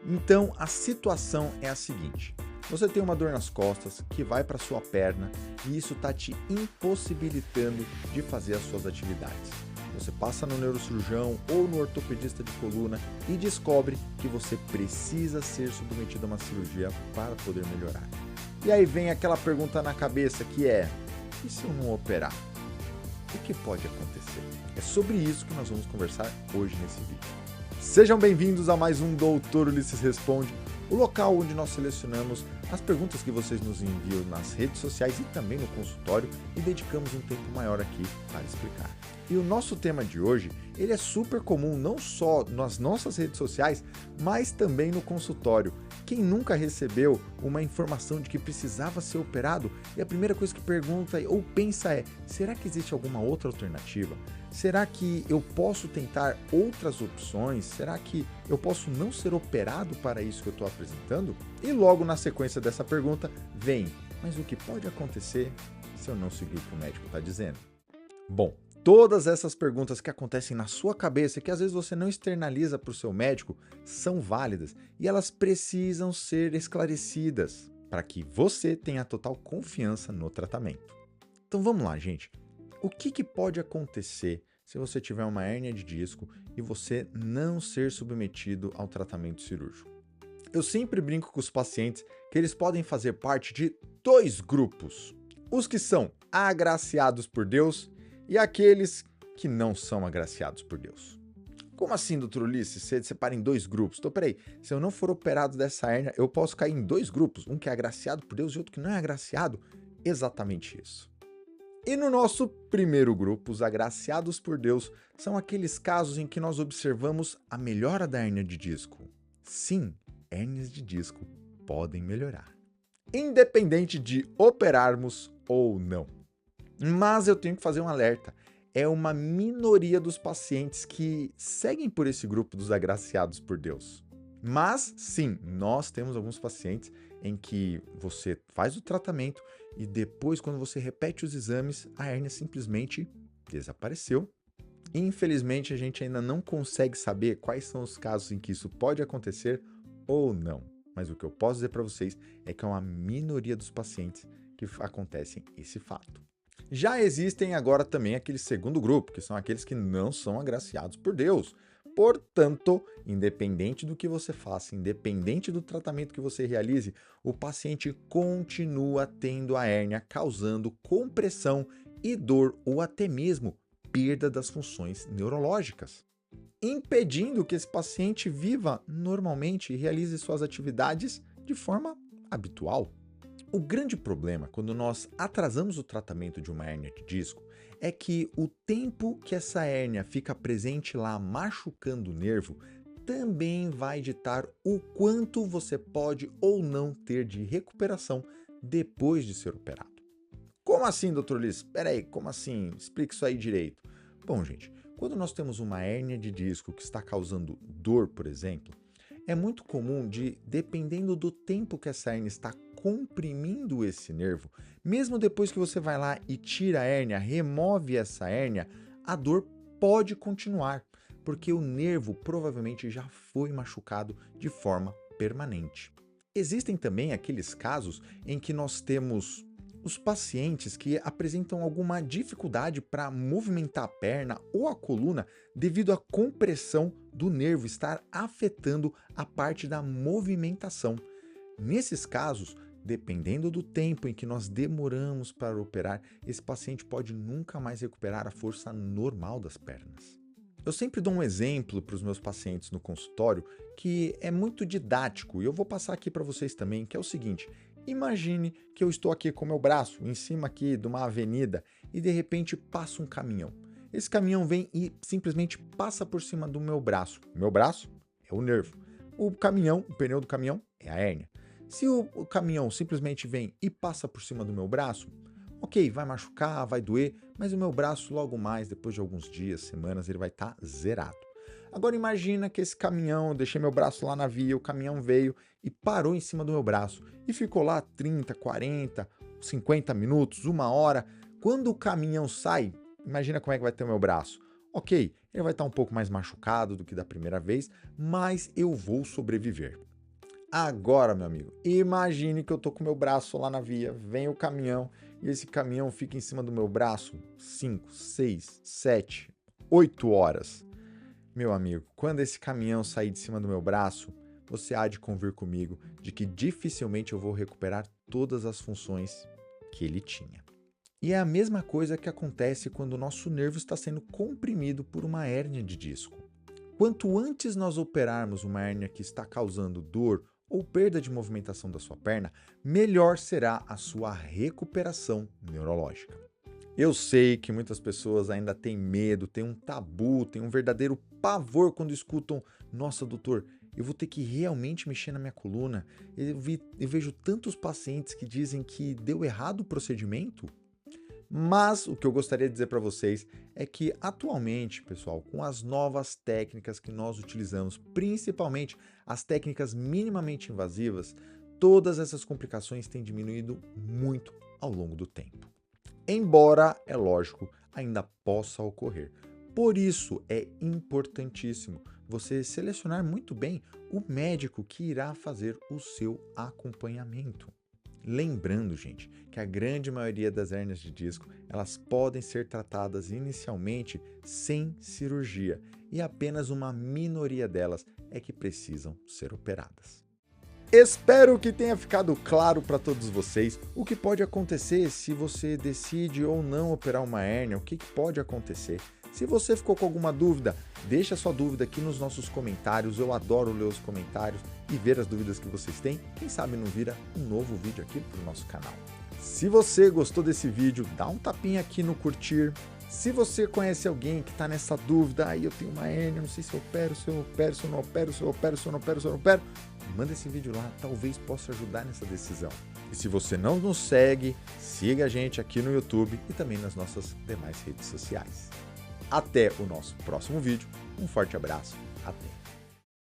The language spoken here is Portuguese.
Então, a situação é a seguinte: você tem uma dor nas costas que vai para sua perna e isso está te impossibilitando de fazer as suas atividades. Você passa no neurocirurgião ou no ortopedista de coluna e descobre que você precisa ser submetido a uma cirurgia para poder melhorar. E aí vem aquela pergunta na cabeça que é: e se eu não operar? O que pode acontecer? É sobre isso que nós vamos conversar hoje nesse vídeo. Sejam bem-vindos a mais um Doutor Ulisses Responde, o local onde nós selecionamos as perguntas que vocês nos enviam nas redes sociais e também no consultório e dedicamos um tempo maior aqui para explicar. E o nosso tema de hoje, ele é super comum não só nas nossas redes sociais, mas também no consultório. Quem nunca recebeu uma informação de que precisava ser operado e a primeira coisa que pergunta ou pensa é: será que existe alguma outra alternativa? Será que eu posso tentar outras opções? Será que eu posso não ser operado para isso que eu estou apresentando? E logo na sequência dessa pergunta vem: mas o que pode acontecer se eu não seguir o que o médico está dizendo? Bom, todas essas perguntas que acontecem na sua cabeça e que às vezes você não externaliza para o seu médico são válidas e elas precisam ser esclarecidas para que você tenha total confiança no tratamento. Então vamos lá, gente. O que pode acontecer se você tiver uma hérnia de disco e você não ser submetido ao tratamento cirúrgico? Eu sempre brinco com os pacientes que eles podem fazer parte de dois grupos: os que são agraciados por Deus e aqueles que não são agraciados por Deus. Como assim, doutor Ulisses? Você separa em dois grupos? Então, peraí, se eu não for operado dessa hérnia, eu posso cair em dois grupos, um que é agraciado por Deus e outro que não é agraciado? Exatamente isso. E no nosso primeiro grupo, os agraciados por Deus, são aqueles casos em que nós observamos a melhora da hérnia de disco. Sim, hérnias de disco podem melhorar, independente de operarmos ou não. Mas eu tenho que fazer um alerta: é uma minoria dos pacientes que seguem por esse grupo dos agraciados por Deus. Mas, sim, nós temos alguns pacientes em que você faz o tratamento e depois, quando você repete os exames, a hérnia simplesmente desapareceu. Infelizmente, a gente ainda não consegue saber quais são os casos em que isso pode acontecer ou não. Mas o que eu posso dizer para vocês é que é uma minoria dos pacientes que acontecem esse fato. Já existem agora também aquele segundo grupo, que são aqueles que não são agraciados por Deus. Portanto, independente do que você faça, independente do tratamento que você realize, o paciente continua tendo a hérnia, causando compressão e dor ou até mesmo perda das funções neurológicas, impedindo que esse paciente viva normalmente e realize suas atividades de forma habitual. O grande problema quando nós atrasamos o tratamento de uma hérnia de disco é que o tempo que essa hérnia fica presente lá machucando o nervo também vai ditar o quanto você pode ou não ter de recuperação depois de ser operado. Como assim, doutor Liz? Espera aí, como assim? Explique isso aí direito. Bom, gente, quando nós temos uma hérnia de disco que está causando dor, por exemplo, é muito comum dependendo do tempo que essa hérnia está comprimindo esse nervo, mesmo depois que você vai lá e tira a hérnia, remove essa hérnia, a dor pode continuar, porque o nervo provavelmente já foi machucado de forma permanente. Existem também aqueles casos em que nós temos os pacientes que apresentam alguma dificuldade para movimentar a perna ou a coluna devido à compressão do nervo estar afetando a parte da movimentação. Nesses casos, dependendo do tempo em que nós demoramos para operar, esse paciente pode nunca mais recuperar a força normal das pernas. Eu sempre dou um exemplo para os meus pacientes no consultório que é muito didático e eu vou passar aqui para vocês também, que é o seguinte: imagine que eu estou aqui com meu braço em cima aqui de uma avenida e de repente passa um caminhão. Esse caminhão vem e simplesmente passa por cima do meu braço. Meu braço é o nervo. O caminhão, o pneu do caminhão é a hérnia. Se o caminhão simplesmente vem e passa por cima do meu braço, ok, vai machucar, vai doer, mas o meu braço logo mais, depois de alguns dias, semanas, ele vai estar zerado. Agora imagina que esse caminhão, eu deixei meu braço lá na via, o caminhão veio e parou em cima do meu braço e ficou lá 30, 40, 50 minutos, uma hora. Quando o caminhão sai, imagina como é que vai ter o meu braço. Ok, ele vai estar um pouco mais machucado do que da primeira vez, mas eu vou sobreviver. Agora, meu amigo, imagine que eu tô com meu braço lá na via, vem o caminhão e esse caminhão fica em cima do meu braço 5, 6, 7, 8 horas. Meu amigo, quando esse caminhão sair de cima do meu braço, você há de convir comigo de que dificilmente eu vou recuperar todas as funções que ele tinha. E é a mesma coisa que acontece quando o nosso nervo está sendo comprimido por uma hérnia de disco. Quanto antes nós operarmos uma hérnia que está causando dor ou perda de movimentação da sua perna, melhor será a sua recuperação neurológica. Eu sei que muitas pessoas ainda têm medo, têm um tabu, têm um verdadeiro pavor quando escutam: nossa, doutor, eu vou ter que realmente mexer na minha coluna. Eu vejo tantos pacientes que dizem que deu errado o procedimento. Mas o que eu gostaria de dizer para vocês é que atualmente, pessoal, com as novas técnicas que nós utilizamos, principalmente as técnicas minimamente invasivas, todas essas complicações têm diminuído muito ao longo do tempo. Embora, é lógico, ainda possa ocorrer. Por isso é importantíssimo você selecionar muito bem o médico que irá fazer o seu acompanhamento. Lembrando, gente, que a grande maioria das hérnias de disco, elas podem ser tratadas inicialmente sem cirurgia e apenas uma minoria delas é que precisam ser operadas. Espero que tenha ficado claro para todos vocês o que pode acontecer se você decide ou não operar uma hérnia, o que pode acontecer. Se você ficou com alguma dúvida, deixa sua dúvida aqui nos nossos comentários. Eu adoro ler os comentários e ver as dúvidas que vocês têm. Quem sabe não vira um novo vídeo aqui para o nosso canal. Se você gostou desse vídeo, dá um tapinha aqui no curtir. Se você conhece alguém que está nessa dúvida, eu tenho uma hérnia, não sei se eu opero, se eu opero, se eu não opero, se eu opero, se eu não opero, se eu não opero, manda esse vídeo lá, talvez possa ajudar nessa decisão. E se você não nos segue, siga a gente aqui no YouTube e também nas nossas demais redes sociais. Até o nosso próximo vídeo. Um forte abraço. Até!